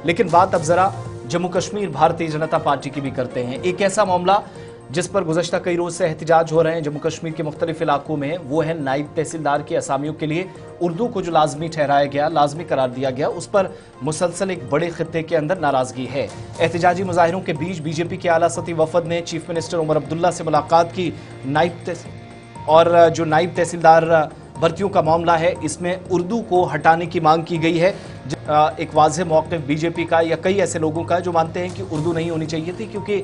लेकिन बात अब जरा जम्मू कश्मीर भारतीय जनता पार्टी की भी करते हैं। एक ऐसा मामला जिस पर गुज़श्ता कई रोज से एहतजाज हो रहे हैं जम्मू कश्मीर के मुख्तलिफ इलाकों में, वो है नायब तहसीलदार की असामियों के लिए उर्दू को जो लाजमी ठहराया गया, लाजमी करार दिया गया, उस पर मुसलसल एक बड़े खित्ते के अंदर नाराजगी है। एहतजाजी मुजाहिरों के बीच बीजेपी के आला सती वफद ने चीफ मिनिस्टर उमर अब्दुल्ला से मुलाकात की। जो नायब तहसीलदार भर्तियों का मामला है, इसमें उर्दू को हटाने की मांग की गई है। एक वाज़ेह मौक़िफ़ बीजेपी का या कई ऐसे लोगों का जो मानते हैं कि उर्दू नहीं होनी चाहिए थी, क्योंकि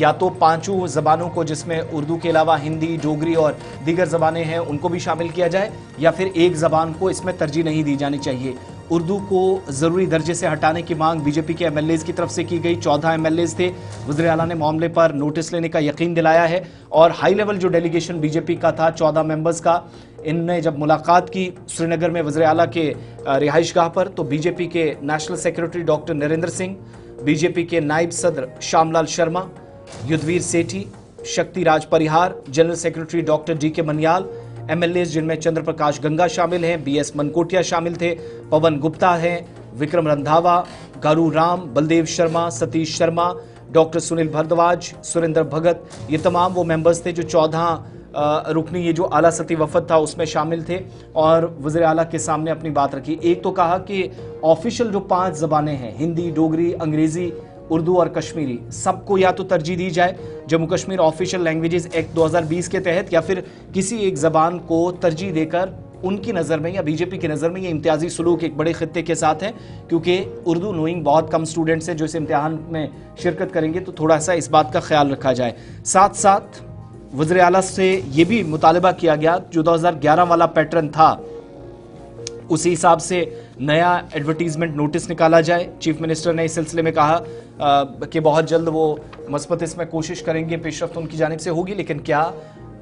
या तो पांचों ज़बानों को, जिसमें उर्दू के अलावा हिंदी, डोगरी और दीगर ज़बानें हैं, उनको भी शामिल किया जाए, या फिर एक ज़बान को इसमें तरजीह नहीं दी जानी चाहिए। उर्दू को ज़रूरी दर्जे से हटाने की मांग बीजेपी के एमएलएज की तरफ से की गई। 14 एमएलएज थे। वज़ीर आला ने मामले पर नोटिस लेने का यकीन दिलाया है और हाई लेवल जो डेलीगेशन बीजेपी का था 14 मेंबर्स का, इनने जब मुलाकात की श्रीनगर में वज़ीर आला के रिहाइशगाह पर, तो बीजेपी के national secretary doctor Narendra Singh, BJP के नायब सदर श्यामलाल शर्मा, युद्धवीर सेठी, शक्ति राज परिहार, जनरल सेक्रेटरी डॉक्टर डी के मनियाल, एमएलए जिनमें चंद्र प्रकाश गंगा शामिल हैं, बीएस मनकोटिया शामिल थे, पवन गुप्ता हैं, विक्रम रंधावा, गारू राम, बलदेव शर्मा, सतीश शर्मा, डॉक्टर सुनील भारद्वाज, सुरेंद्र भगत, ये तमाम वो मेंबर्स थे जो 14 रुकनी ये जो आला सती वफद था उसमें शामिल थे और वज़ीर आला के सामने अपनी बात रखी। एक तो कहा कि ऑफिशियल जो 5 ज़बानें हैं, हिंदी, डोगरी, अंग्रेज़ी, उर्दू और कश्मीरी, सबको या तो तरजीह दी जाए Jammu Kashmir official languages act 2020 के तहत, या फिर किसी एक ज़बान को तरजीह देकर उनकी नज़र में या बीजेपी की नज़र में ये इम्तियाजी सलूक एक बड़े खित्ते के साथ है, क्योंकि उर्दू नोइंग बहुत कम स्टूडेंट्स हैं जो इस इम्तिहान में शिरकत करेंगे, तो थोड़ा सा इस बात का ख्याल रखा जाए। साथ साथ वज़ीर आला से ये भी मुतालबा किया गया, जो 2011 वाला पैटर्न था उसी हिसाब से नया एडवर्टीजमेंट नोटिस निकाला जाए। चीफ मिनिस्टर ने इस सिलसिले में कहा कि बहुत जल्द वो मस्बत इसमें कोशिश करेंगे, पेशरफ्त उनकी जानिब से होगी, लेकिन क्या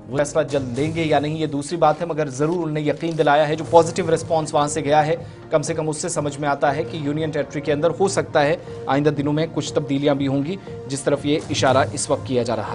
वो फैसला जल्द लेंगे या नहीं ये दूसरी बात है, मगर ज़रूर उन्होंने यकीन दिलाया है। जो पॉजिटिव रिस्पांस वहाँ से गया है, कम से कम उससे समझ में आता है कि यूनियन टेरिटरी के अंदर हो सकता है आइंदा दिनों में कुछ तब्दीलियाँ भी होंगी, जिस तरफ ये इशारा इस वक्त किया जा रहा है।